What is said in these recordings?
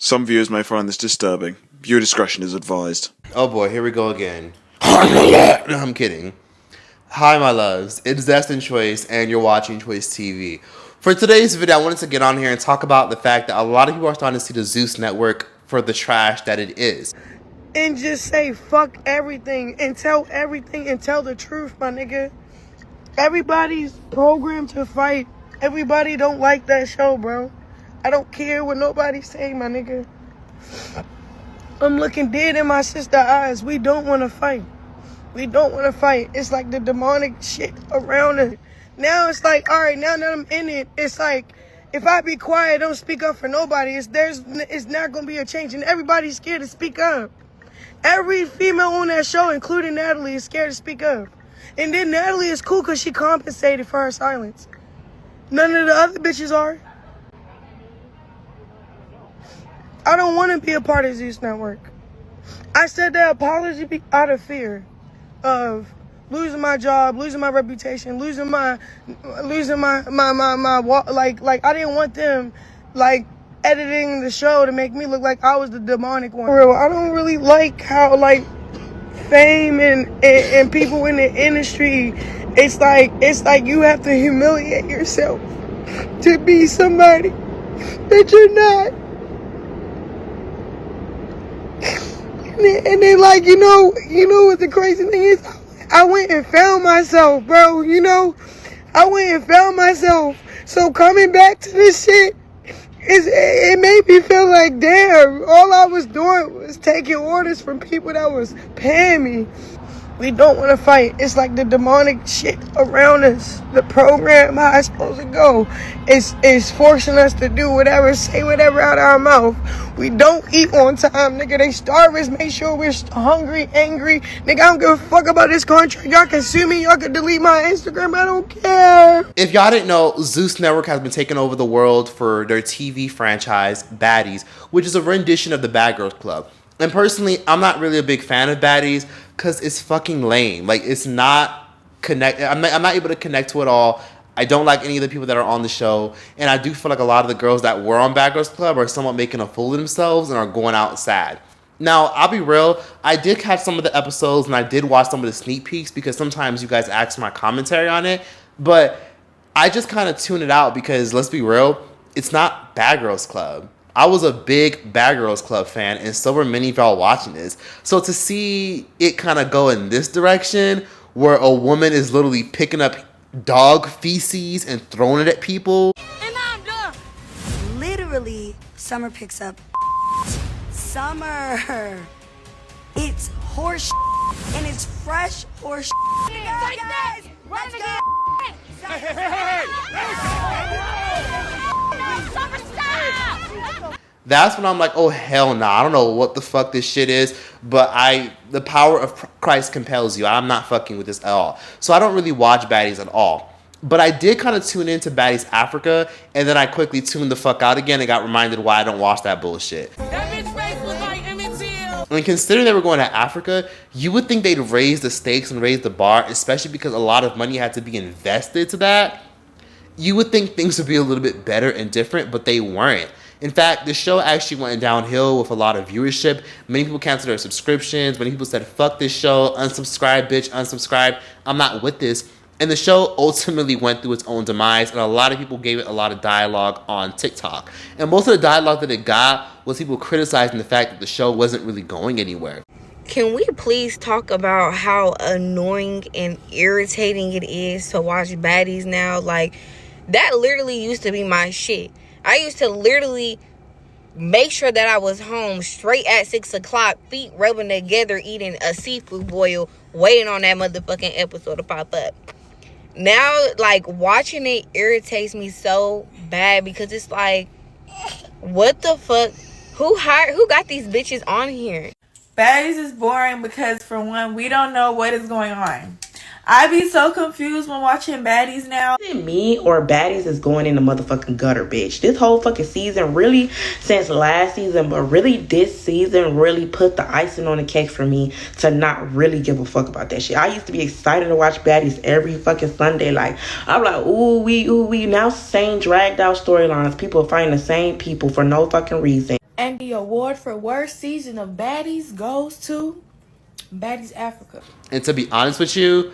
Some viewers may find this disturbing. Viewer discretion is advised. Oh boy, here we go again. No, I'm kidding. Hi my loves, it's CHANGE.TROYCE and you're watching Choice TV. For today's video, I wanted to get on here and talk about the fact that a lot of people are starting to see the Zeus network for the trash that it is. And just say fuck everything and tell the truth, my nigga. Everybody's programmed to fight. Everybody don't like that show, bro. I don't care what nobody say, my nigga. I'm looking dead in my sister's eyes. We don't want to fight. We don't want to fight. It's like the demonic shit around it. Now it's like, all right, now that I'm in it, it's like, if I be quiet, don't speak up for nobody, it's not going to be a change. And everybody's scared to speak up. Every female on that show, including Natalie, is scared to speak up. And then Natalie is cool because she compensated for her silence. None of the other bitches are. I don't want to be a part of Zeus Network. I said that apology out of fear of losing my job, losing my reputation, losing my I didn't want them like editing the show to make me look like I was the demonic one. For real, I don't really like how like fame and people in the industry, it's like you have to humiliate yourself to be somebody that you're not. And then, like, you know what the crazy thing is? I went and found myself, bro, I went and found myself. So coming back to this shit, it made me feel like, damn, all I was doing was taking orders from people that was paying me. We don't want to fight. It's like the demonic shit around us. The program, how it's supposed to go, is forcing us to do whatever, say whatever out of our mouth. We don't eat on time, nigga. They starve us, make sure we're hungry, angry. Nigga, I don't give a fuck about this contract. Y'all can sue me. Y'all can delete my Instagram. I don't care. If y'all didn't know, Zeus Network has been taking over the world for their TV franchise, Baddies, which is a rendition of the Bad Girls Club. And personally, I'm not really a big fan of Baddies because it's fucking lame. Like, it's not connect. I'm not able to connect to it all. I don't like any of the people that are on the show. And I do feel like a lot of the girls that were on Bad Girls Club are somewhat making a fool of themselves and are going out sad. Now, I'll be real. I did catch some of the episodes and I did watch some of the sneak peeks because sometimes you guys ask my commentary on it. But I just kind of tune it out because, let's be real, it's not Bad Girls Club. I was a big Bad Girls Club fan, and so were many of y'all watching this. So to see it kind of go in this direction, where a woman is literally picking up dog feces and throwing it at people. And I'm done. Literally, Summer picks up Summer. It's horse and it's fresh horse. Guys, let's go. Summer, stop! That's when I'm like, oh hell nah, I don't know what the fuck this shit is, but the power of Christ compels you. I'm not fucking with this at all. So I don't really watch Baddies at all. But I did kind of tune into Baddies Africa, and then I quickly tuned the fuck out again and got reminded why I don't watch that bullshit. That bitch face was like Emmett Till. And considering they were going to Africa, you would think they'd raise the stakes and raise the bar, especially because a lot of money had to be invested to that. You would think things would be a little bit better and different, but they weren't. In fact, the show actually went downhill with a lot of viewership. Many people canceled their subscriptions. Many people said, fuck this show, unsubscribe, bitch, unsubscribe. I'm not with this. And the show ultimately went through its own demise, and a lot of people gave it a lot of dialogue on TikTok. And most of the dialogue that it got was people criticizing the fact that the show wasn't really going anywhere. Can we please talk about how annoying and irritating it is to watch Baddies now? Like, that literally used to be my shit. I used to literally make sure that I was home straight at 6 o'clock, feet rubbing together, eating a seafood boil, waiting on that motherfucking episode to pop up. Now, like, watching it irritates me so bad because it's like, what the fuck? Who got these bitches on here? Baddies is boring because, for one, we don't know what is going on. I be so confused when watching Baddies now. Me or Baddies is going in the motherfucking gutter, bitch. This whole fucking season, really, since last season, but really this season really put the icing on the cake for me to not really give a fuck about that shit. I used to be excited to watch Baddies every fucking Sunday. Like, I'm like, ooh, we. Now same dragged out storylines. People fighting the same people for no fucking reason. And the award for worst season of Baddies goes to Baddies Africa. And to be honest with you,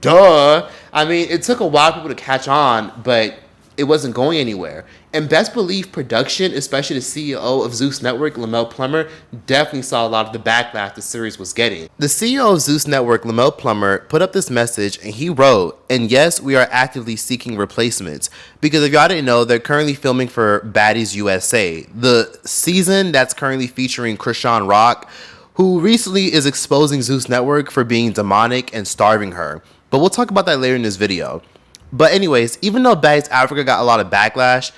duh. I mean, it took a while for people to catch on, but it wasn't going anywhere. And best believe production, especially the CEO of Zeus Network, Lamel Plummer, definitely saw a lot of the backlash the series was getting. The CEO of Zeus Network, Lamel Plummer, put up this message and he wrote, "And yes, we are actively seeking replacements." Because if y'all didn't know, they're currently filming for Baddies USA, the season that's currently featuring Chrisean Rock, who recently is exposing Zeus Network for being demonic and starving her. But we'll talk about that later in this video. But anyways, even though Baddies Africa got a lot of backlash,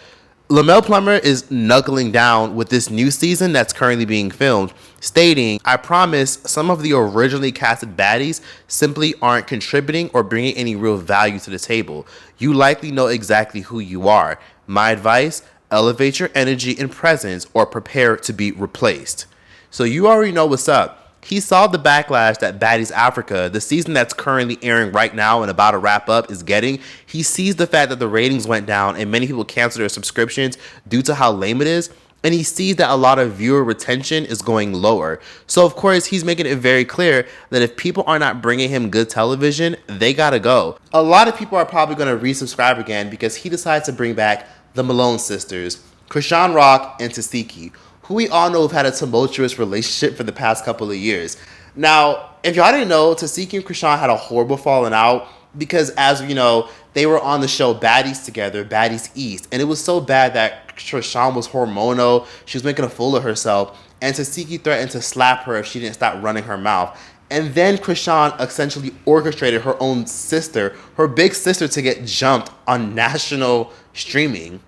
Lamel Plummer is knuckling down with this new season that's currently being filmed, stating, "I promise some of the originally casted baddies simply aren't contributing or bringing any real value to the table. You likely know exactly who you are. My advice, elevate your energy and presence or prepare to be replaced." So you already know what's up. He saw the backlash that Baddies Africa, the season that's currently airing right now and about to wrap up, is getting. He sees the fact that the ratings went down and many people canceled their subscriptions due to how lame it is. And he sees that a lot of viewer retention is going lower. So of course, he's making it very clear that if people are not bringing him good television, they gotta go. A lot of people are probably gonna resubscribe again because he decides to bring back the Malone sisters, Chrisean Rock and Tasiki, who we all know have had a tumultuous relationship for the past couple of years. Now, if y'all didn't know, Tasiki and Chrisean had a horrible falling out because, as we know, they were on the show Baddies together, Baddies East, and it was so bad that Chrisean was hormonal, she was making a fool of herself, and Tasiki threatened to slap her if she didn't stop running her mouth. And then Chrisean essentially orchestrated her own sister, her big sister, to get jumped on national streaming.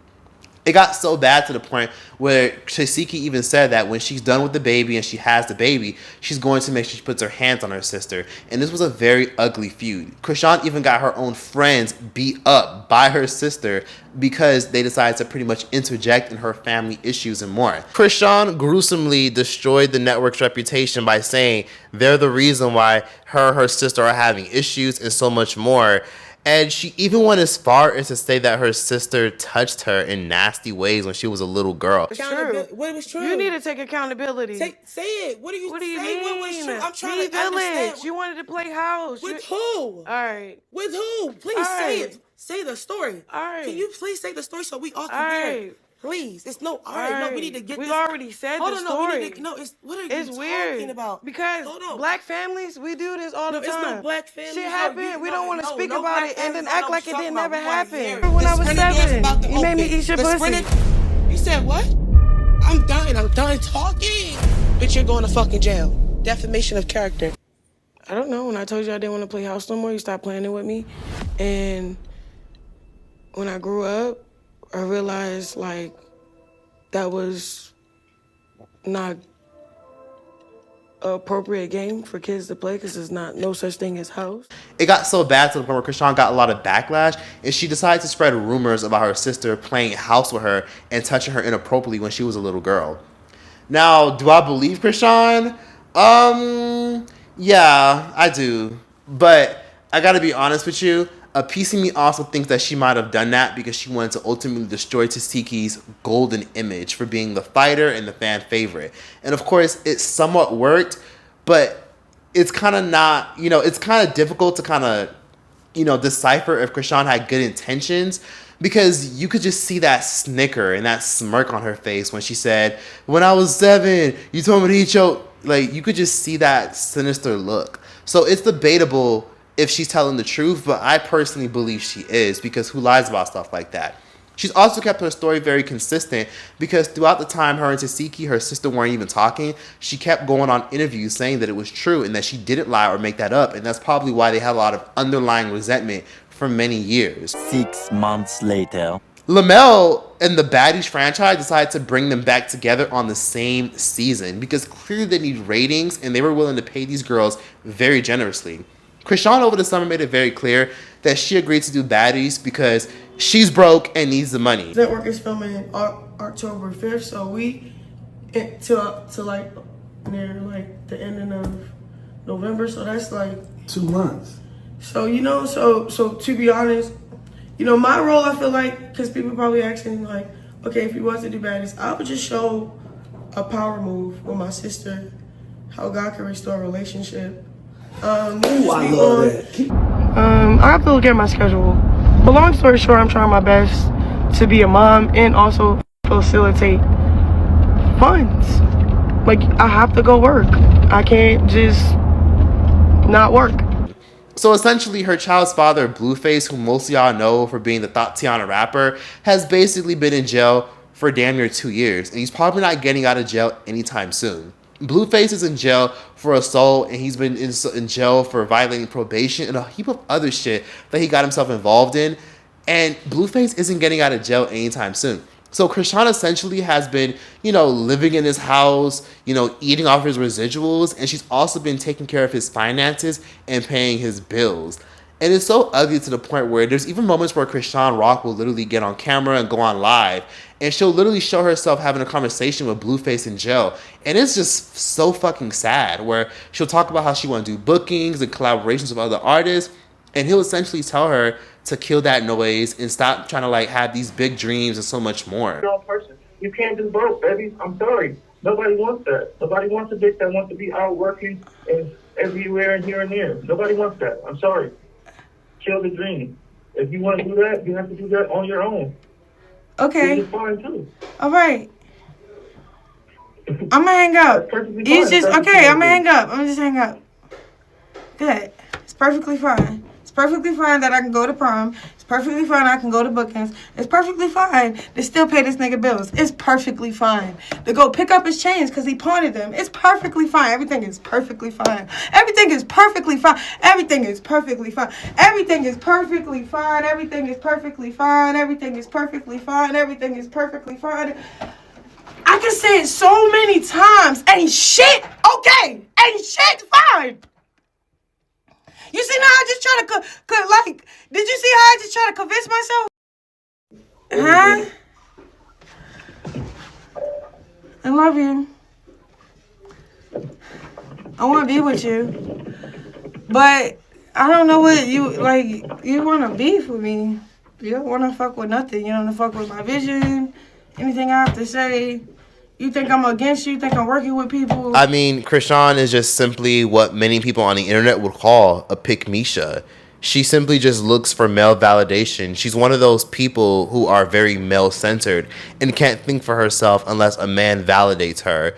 It got so bad to the point where Tasiki even said that when she's done with the baby and she has the baby, she's going to make sure she puts her hands on her sister. And this was a very ugly feud. Chrisean even got her own friends beat up by her sister because they decided to pretty much interject in her family issues and more. Chrisean gruesomely destroyed the network's reputation by saying they're the reason why her and her sister are having issues and so much more. And she even went as far as to say that her sister touched her in nasty ways when she was a little girl. It's true. What was true? You need to take accountability. Say it. What do you mean? What was true? I'm trying to Village. understand. You wanted to play house. With who? All right. With who? Please say it. Say the story. All right. Can you please say the story so we all can hear it? Please. It's no. All right. No, we need to get We've this. already said the story. What are you It's weird talking about? because black families, we do this all the time. It's no black families. Shit happened. We don't want to speak no about black it and then families. act like it didn't never happen. The When I was Sprinter door's 7, about to you made me open. eat your The pussy. Sprinter- You said what? I'm done talking. Bitch, you're going to fucking jail. Defamation of character. I don't know. When I told you I didn't want to play house no more, you stopped playing it with me. And when I grew up, I realized, like, that was not an appropriate game for kids to play because there's no such thing as house. It got so bad to the point where Chrisean got a lot of backlash, and she decided to spread rumors about her sister playing house with her and touching her inappropriately when she was a little girl. Now, do I believe Chrisean? Yeah, I do. But I gotta be honest with you, a piece of me also thinks that she might have done that because she wanted to ultimately destroy Tasiki's golden image for being the fighter and the fan favorite. And of course, it somewhat worked, but it's kind of not, it's kind of difficult to kind of, decipher if Chrisean had good intentions, because you could just see that snicker and that smirk on her face when she said, "When I was 7, you told me to eat your..." Like, you could just see that sinister look. So it's debatable if she's telling the truth, but I personally believe she is, because who lies about stuff like that? She's also kept her story very consistent because throughout the time her and Tasiki, her sister, weren't even talking, she kept going on interviews saying that it was true and that she didn't lie or make that up, and that's probably why they had a lot of underlying resentment for many years. 6 months later. Lamel and the Baddies franchise decided to bring them back together on the same season because clearly they need ratings and they were willing to pay these girls very generously. Chrisean over the summer made it very clear that she agreed to do Baddies because she's broke and needs the money. Network is filming October 5th, so we to like near like the ending of November, so that's like 2 months. So so to be honest, my role, I feel like, because people probably asking like, okay, if you want to do Baddies, I would just show a power move with my sister, how God can restore a relationship. I love that. I have to look at my schedule. But long story short, I'm trying my best to be a mom and also facilitate funds. Like, I have to go work. I can't just not work. So essentially, her child's father, Blueface, who most of y'all know for being the Thotiana rapper, has basically been in jail for damn near 2 years, and he's probably not getting out of jail anytime soon. Blueface is in jail for assault, and he's been in jail for violating probation and a heap of other shit that he got himself involved in, and Blueface isn't getting out of jail anytime soon. So Chrisean essentially has been, living in his house, eating off his residuals, and she's also been taking care of his finances and paying his bills. And it's so ugly to the point where there's even moments where Chrisean Rock will literally get on camera and go on live, and she'll literally show herself having a conversation with Blueface in jail. And it's just so fucking sad, where she'll talk about how she want to do bookings and collaborations with other artists, and he'll essentially tell her to kill that noise and stop trying to have these big dreams and so much more. You can't do both, baby. I'm sorry. Nobody wants that. Nobody wants a bitch that wants to be out working and everywhere and here and there. Nobody wants that. I'm sorry. Kill the dream. If you want to do that, you have to do that on your own. Okay. It's fine too. All right. I'm gonna hang up. It's just okay. I'm gonna hang up. I'm gonna just hang up. Good. It's perfectly fine. It's perfectly fine that I can go to prom. It's perfectly fine I can go to bookings. It's perfectly fine to still pay this nigga bills. It's perfectly fine to go pick up his chains because he pawned them. It's perfectly fine. Everything is perfectly fine. Everything is perfectly fine. Everything is perfectly fine. Everything is perfectly fine. Everything is perfectly fine. Everything is perfectly fine. Everything is perfectly fine. I can say it so many times. Ain't shit okay. Ain't shit fine. You see how I just try to, did you see how I just try to convince myself? Huh? I love you. I want to be with you. But I don't know what you want to beef with me. You don't want to fuck with nothing. You don't want to fuck with my vision, anything I have to say. You think I'm against you? You think I'm working with people? I mean, Chrisean is just simply what many people on the internet would call a pick-misha. She simply just looks for male validation. She's one of those people who are very male-centered and can't think for herself unless a man validates her.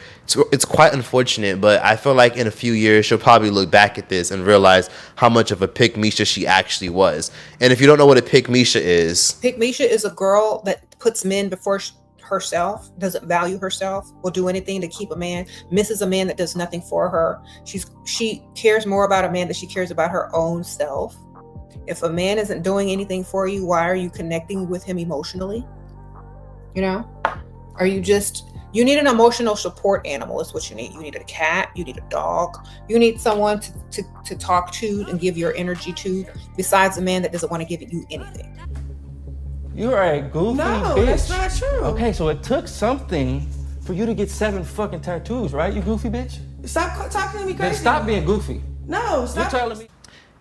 It's quite unfortunate, but I feel like in a few years she'll probably look back at this and realize how much of a pick-misha she actually was. And if you don't know what a pick-misha is... Pick-misha is a girl that puts men before herself, doesn't value herself, will do anything to keep a man, misses a man that does nothing for her. She cares more about a man than she cares about her own self. If a man isn't doing anything for you, why are you connecting with him emotionally? Are you you need an emotional support animal is what you need. You need a cat, you need a dog, you need someone to talk to and give your energy to, besides a man that doesn't want to give you anything. You're a goofy bitch. No, that's not true. Okay, so it took something for you to get 7 fucking tattoos, right, you goofy bitch? Stop talking to me crazy. Then stop being goofy. No, stop. You're telling me.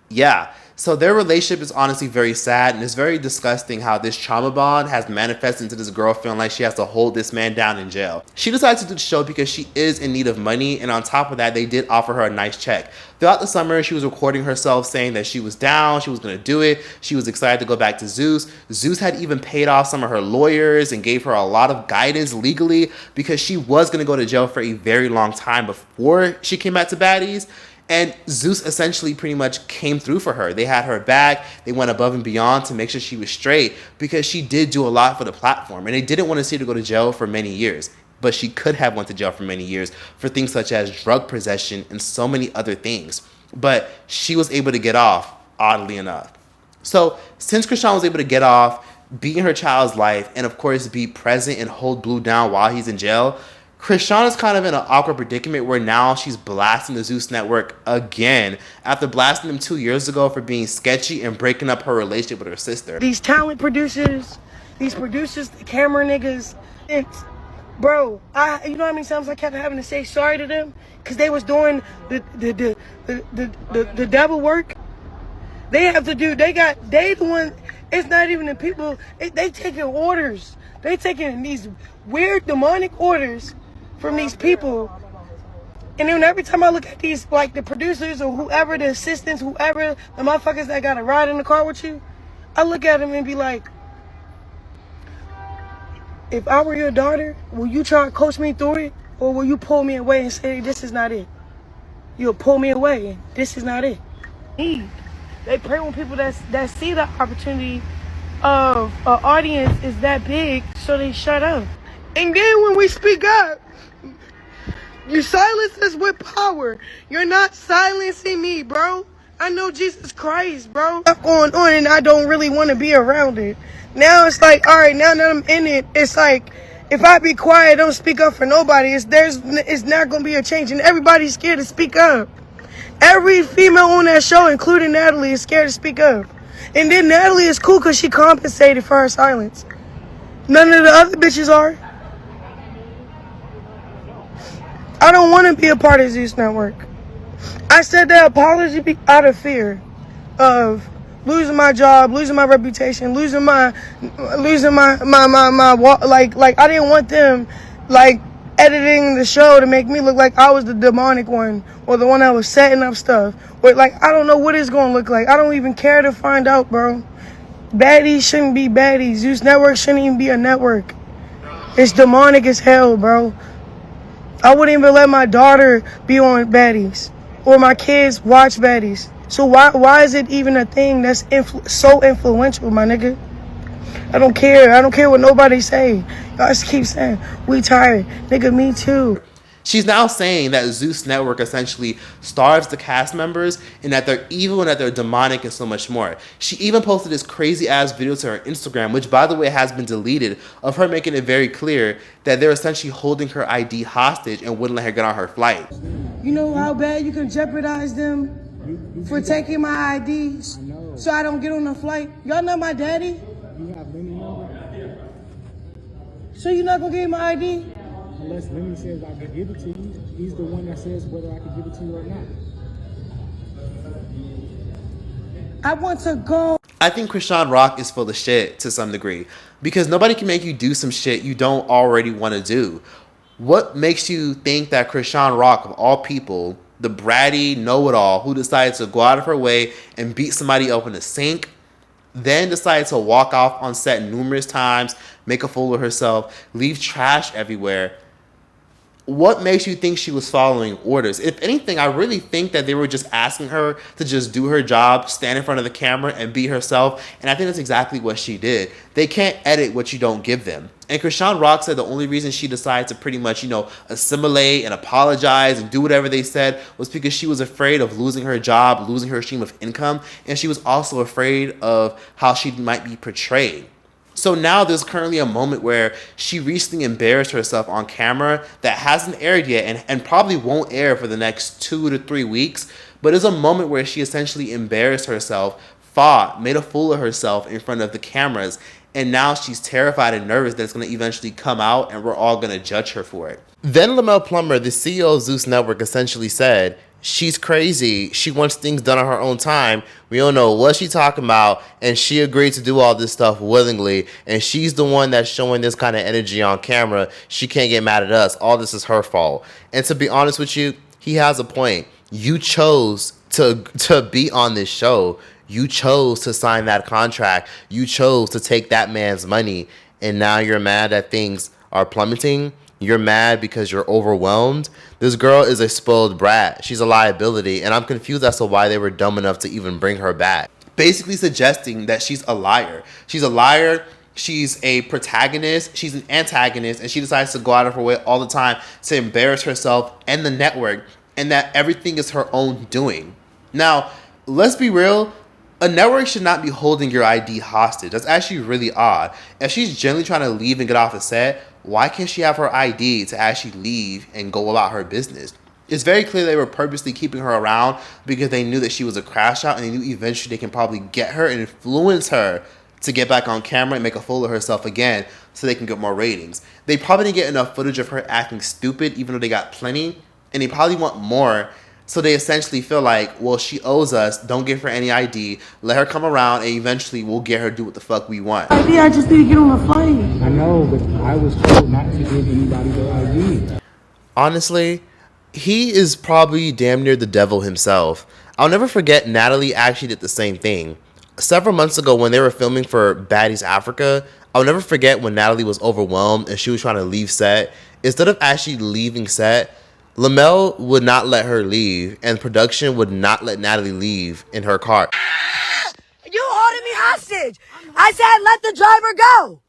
Yeah, so their relationship is honestly very sad, and it's very disgusting how this trauma bond has manifested into this girl feeling like she has to hold this man down in jail. She decided to do the show because she is in need of money, and on top of that, they did offer her a nice check. Throughout the summer, she was recording herself saying that she was down, she was going to do it, she was excited to go back to Zeus. Zeus had even paid off some of her lawyers and gave her a lot of guidance legally because she was going to go to jail for a very long time before she came back to Baddies. And Zeus essentially pretty much came through for her. They had her back. They went above and beyond to make sure she was straight because she did do a lot for the platform. And they didn't want to see her go to jail for many years. But she could have went to jail for many years for things such as drug possession and so many other things. But she was able to get off, oddly enough. So since Chrisean was able to get off, be in her child's life, and of course be present and hold Blue down while he's in jail, Chrisean is kind of in an awkward predicament where now she's blasting the Zeus network again after blasting them 2 years ago for being sketchy and breaking up her relationship with her sister. These talent producers, the camera niggas, bro, you know how many times I kept having to say sorry to them because they was doing the devil work. They have to do. They the one. It's not even the people. They taking orders. They taking these weird demonic orders from these people. And then every time I look at these, like the producers or whoever, the assistants, whoever, the motherfuckers that got to ride in the car with you, I look at them and be like, if I were your daughter, will you try to coach me through it? Or will you pull me away and say, this is not it? You'll pull me away and this is not it. They prey on people that see the opportunity of an audience is that big, so they shut up. And then when we speak up, you silence us with power. You're not silencing me, bro. I know Jesus Christ, bro. Stuff going on and I don't really want to be around it. Now it's like, all right, now that I'm in it, it's like, if I be quiet, don't speak up for nobody, it's not going to be a change. And everybody's scared to speak up. Every female on that show, including Natalie, is scared to speak up. And then Natalie is cool because she compensated for her silence. None of the other bitches are. I don't want to be a part of Zeus Network. I said that apology out of fear of losing my job, losing my reputation, losing my like I didn't want them like editing the show to make me look like I was the demonic one or the one that was setting up stuff. But like I don't know what it's gonna look like. I don't even care to find out, bro. Baddies shouldn't be baddies. Zeus Network shouldn't even be a network. It's demonic as hell, bro. I wouldn't even let my daughter be on Baddies or my kids watch Baddies. So why is it even a thing that's so influential, my nigga? I don't care. I don't care what nobody say. Y'all just keep saying, we tired. Nigga, me too. She's now saying that Zeus Network essentially starves the cast members and that they're evil and that they're demonic and so much more. She even posted this crazy ass video to her Instagram, which by the way has been deleted, of her making it very clear that they're essentially holding her ID hostage and wouldn't let her get on her flight. You know how bad you can jeopardize them for taking my IDs so I don't get on the flight? Y'all not my daddy? You have Lenny number? So you're not gonna give me my ID? Unless Lenny says I can give it to you. He's the one that says whether I can give it to you or not. I want to go. I think Chrisean Rock is full of shit to some degree because nobody can make you do some shit you don't already want to do. What makes you think that Chrisean Rock, of all people, the bratty know-it-all who decides to go out of her way and beat somebody up in the sink, then decided to walk off on set numerous times, make a fool of herself, leave trash everywhere. What makes you think she was following orders? If anything, I really think that they were just asking her to just do her job, stand in front of the camera and be herself. And I think that's exactly what she did. They can't edit what you don't give them. And Chrisean Rock said the only reason she decided to pretty much, assimilate and apologize and do whatever they said was because she was afraid of losing her job, losing her stream of income. And she was also afraid of how she might be portrayed. So now there's currently a moment where she recently embarrassed herself on camera that hasn't aired yet and probably won't air for the next 2 to 3 weeks. But it's a moment where she essentially embarrassed herself, fought, made a fool of herself in front of the cameras. And now she's terrified and nervous that it's going to eventually come out and we're all going to judge her for it. Then Lamel Plummer, the CEO of Zeus Network, essentially said, she's crazy. She wants things done on her own time. We don't know what she's talking about. And she agreed to do all this stuff willingly. And she's the one that's showing this kind of energy on camera. She can't get mad at us. All this is her fault. And to be honest with you, he has a point. You chose to be on this show. You chose to sign that contract. You chose to take that man's money. And now you're mad that things are plummeting. You're mad because you're overwhelmed. This girl is a spoiled brat. She's a liability, and I'm confused as to why they were dumb enough to even bring her back. Basically suggesting that she's a liar. She's a liar. She's a protagonist. She's an antagonist, and she decides to go out of her way all the time to embarrass herself and the network, and that everything is her own doing. Now, let's be real. A network should not be holding your ID hostage. That's actually really odd. If she's genuinely trying to leave and get off the set, why can't she have her ID to actually leave and go about her business? It's very clear they were purposely keeping her around because they knew that she was a crash out and they knew eventually they can probably get her and influence her to get back on camera and make a fool of herself again so they can get more ratings. They probably didn't get enough footage of her acting stupid even though they got plenty, and they probably want more. So they essentially feel like, well, she owes us. Don't give her any ID. Let her come around, and eventually we'll get her to do what the fuck we want. I just need to get on the flight. I know, but I was told not to give anybody their ID. Honestly, he is probably damn near the devil himself. I'll never forget Natalie actually did the same thing. Several months ago when they were filming for Baddies Africa, I'll never forget when Natalie was overwhelmed and she was trying to leave set. Instead of actually leaving set, Lamel would not let her leave, and production would not let Natalie leave in her car. You holding me hostage. I said let the driver go.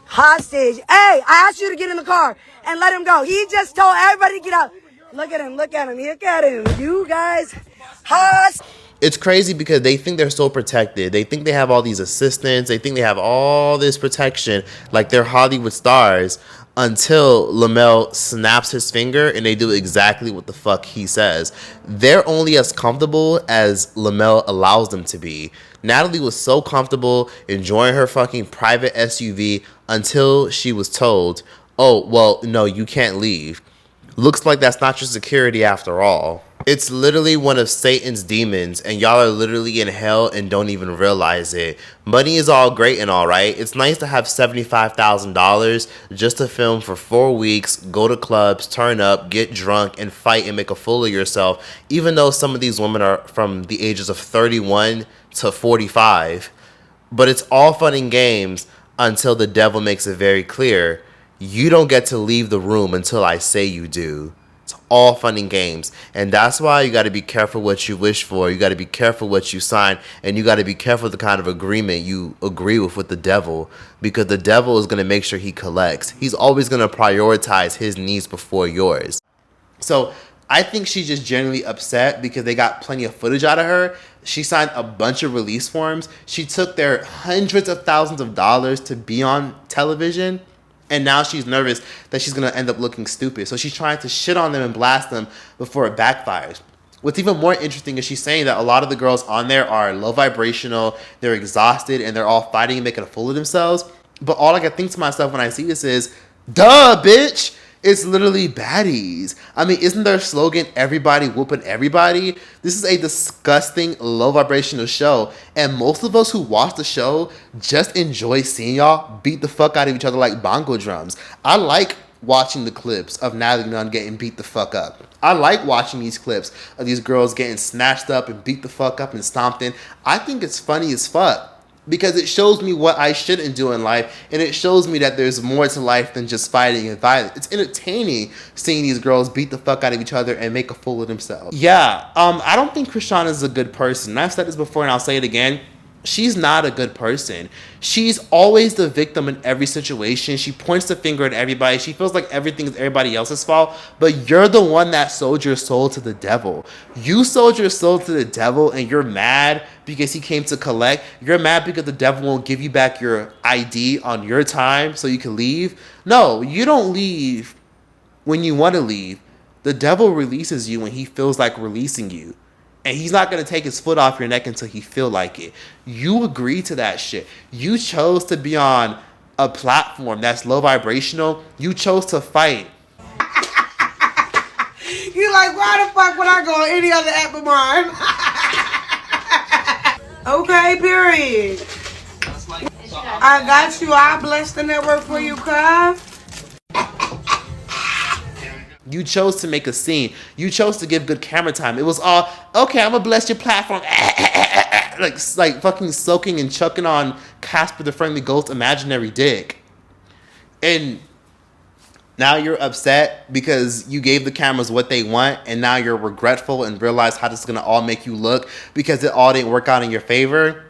Hostage. Hey, I asked you to get in the car and let him go. He just told everybody to get out. Look at him. Look at him. Look at him. You guys. Hostage. It's crazy because they think they're so protected. They think they have all these assistants. They think they have all this protection like they're Hollywood stars until Lamel snaps his finger and they do exactly what the fuck he says. They're only as comfortable as Lamel allows them to be. Natalie was so comfortable enjoying her fucking private SUV until she was told, oh, well, no, you can't leave. Looks like that's not your security after all. It's literally one of Satan's demons, and y'all are literally in hell and don't even realize it. Money is all great and all, right? It's nice to have $75,000 just to film for 4 weeks, go to clubs, turn up, get drunk, and fight and make a fool of yourself, even though some of these women are from the ages of 31 to 45. But it's all fun and games until the devil makes it very clear. You don't get to leave the room until I say you do. It's all fun and games. And that's why you got to be careful what you wish for. You got to be careful what you sign. And you got to be careful the kind of agreement you agree with the devil. Because the devil is going to make sure he collects. He's always going to prioritize his needs before yours. So I think she's just genuinely upset because they got plenty of footage out of her. She signed a bunch of release forms. She took their hundreds of thousands of dollars to be on television. And now she's nervous that she's going to end up looking stupid. So she's trying to shit on them and blast them before it backfires. What's even more interesting is she's saying that a lot of the girls on there are low vibrational, they're exhausted, and they're all fighting and making a fool of themselves. But all I can think to myself when I see this is, duh, bitch! It's literally Baddies. I mean, isn't their slogan, everybody whooping everybody? This is a disgusting, low vibrational show. And most of us who watch the show just enjoy seeing y'all beat the fuck out of each other like bongo drums. I like watching the clips of Natalie Nunn getting beat the fuck up. I like watching these clips of these girls getting snatched up and beat the fuck up and stomped in. I think it's funny as fuck. Because it shows me what I shouldn't do in life, and it shows me that there's more to life than just fighting and violence. It's entertaining seeing these girls beat the fuck out of each other and make a fool of themselves. Yeah, I don't think Chrisean is a good person. And I've said this before and I'll say it again. She's not a good person. She's always the victim in every situation. She points the finger at everybody. She feels like everything is everybody else's fault. But you're the one that sold your soul to the devil. You sold your soul to the devil and you're mad because he came to collect. You're mad because the devil won't give you back your ID on your time so you can leave. No, you don't leave when you want to leave. The devil releases you when he feels like releasing you. And he's not going to take his foot off your neck until he feel like it. You agree to that shit. You chose to be on a platform that's low vibrational. You chose to fight. You like, why the fuck would I go on any other app of mine? Okay, period. I got you. I bless the network for you, cuz. You chose to make a scene. You chose to give good camera time. It was all, okay, I'm going to bless your platform. like fucking soaking and chucking on Casper the Friendly Ghost imaginary dick. And now you're upset because you gave the cameras what they want, and now you're regretful and realize how this is going to all make you look because it all didn't work out in your favor.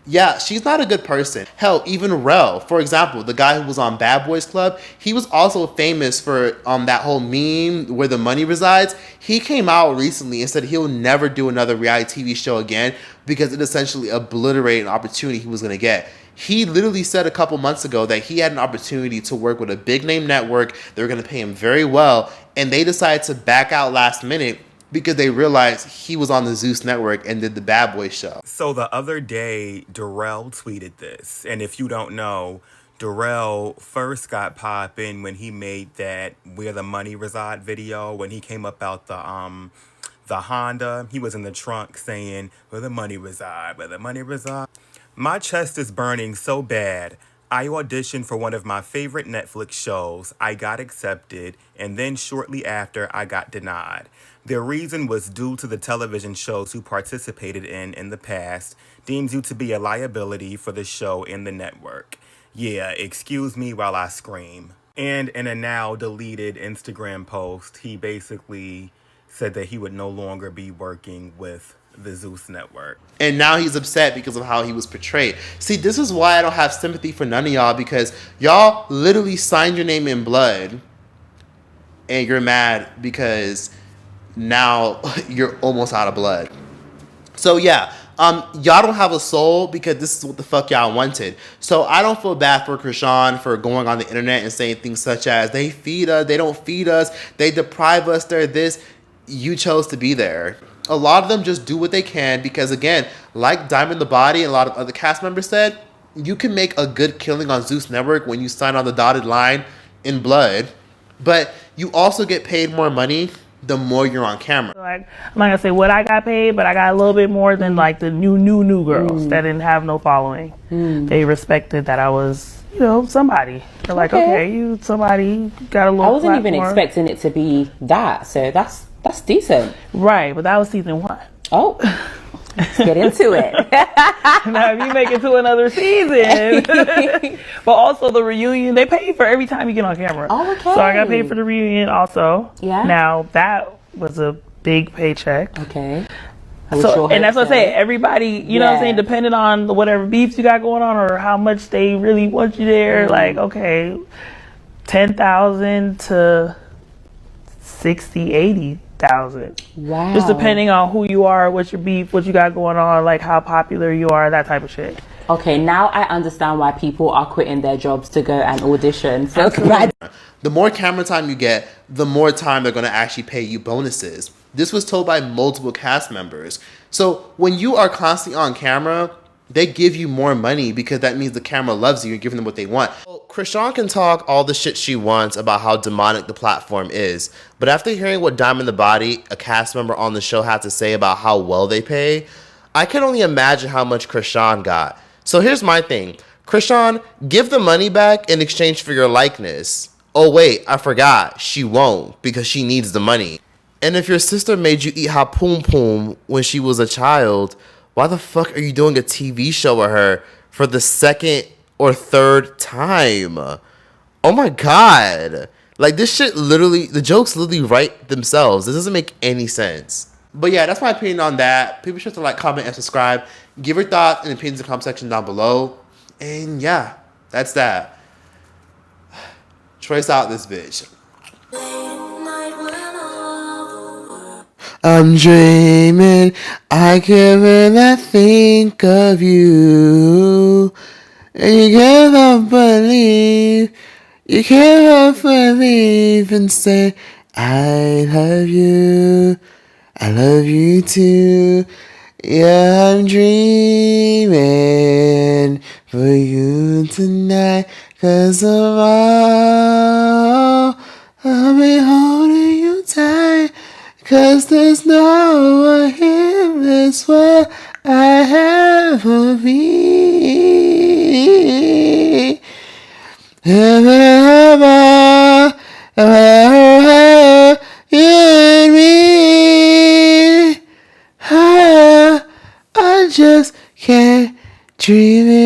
Yeah, she's not a good person. Hell, even Rel, for example, the guy who was on Bad Boys Club, he was also famous for that whole meme where the money resides. He came out recently and said he'll never do another reality TV show again because it essentially obliterated an opportunity he was going to get. He literally said a couple months ago that he had an opportunity to work with a big name network. They were going to pay him very well, and they decided to back out last minute because they realized he was on the Zeus network and did the Bad Boy show. So the other day, Darrell tweeted this. And if you don't know, Darrell first got popping when he made that Where the Money Reside video. When he came up out the Honda, he was in the trunk saying, where the money reside, where the money reside. My chest is burning so bad. I auditioned for one of my favorite Netflix shows. I got accepted, and then shortly after, I got denied. The reason was due to the television shows you participated in the past, deems you to be a liability for the show and the network. Yeah, excuse me while I scream. And in a now deleted Instagram post, he basically said that he would no longer be working with the Zeus network. And now he's upset because of how he was portrayed. See, this is why I don't have sympathy for none of y'all, because y'all literally signed your name in blood and you're mad because now you're almost out of blood. So yeah, y'all don't have a soul because this is what the fuck y'all wanted. So I don't feel bad for Chrisean for going on the internet and saying things such as they feed us, they don't feed us, they deprive us, they're this. You chose to be there. A lot of them just do what they can because, again, like Diamond the Body and a lot of other cast members said, you can make a good killing on Zeus Network when you sign on the dotted line in blood, but you also get paid more money the more you're on camera. Like, I'm not gonna say what I got paid, but I got a little bit more than like the new girls that didn't have no following. They respected that I was, you know, somebody. They're like, okay, you somebody, got a little I wasn't even platform. expecting it to be that, so that's decent. Right, but that was season 1. Oh, let's get into it. Now, if you make it to another season, but also the reunion, they pay for every time you get on camera. Oh, okay. So I got paid for the reunion also. Yeah. Now that was a big paycheck. Okay. So, and that's what I say. Everybody, you know what I'm saying, depending on whatever beefs you got going on or how much they really want you there, like, okay, 10,000 to 60, 80,000. Wow. Just depending on who you are, what your beef, what you got going on, like how popular you are, that type of shit. Okay, now I understand why people are quitting their jobs to go and audition for The more camera time you get, the more time they're going to actually pay you bonuses. This was told by multiple cast members. So when you are constantly on camera, they give you more money because that means the camera loves you and giving them what they want. Well, Chrisean can talk all the shit she wants about how demonic the platform is, but after hearing what Diamond the Body, a cast member on the show, had to say about how well they pay, I can only imagine how much Chrisean got. So here's my thing. Chrisean, give the money back in exchange for your likeness. Oh wait, I forgot. She won't because she needs the money. And if your sister made you eat her poom poom when she was a child, why the fuck are you doing a TV show with her for the second or third time? Oh my god. Like, this shit literally, the jokes literally write themselves. This doesn't make any sense. But yeah, that's my opinion on that. People should have to like, comment, and subscribe. Give your thoughts and opinions in the comment section down below. And yeah, that's that. Troyce out this bitch. I'm dreaming, I can't really think of you. And you can't believe, you can't believe and say, I love you too. Yeah, I'm dreaming for you tonight, 'cause of all, I'll be holding you tight. 'Cause there's no one in this world I ever be. Ever, you and me. I just can't dream it.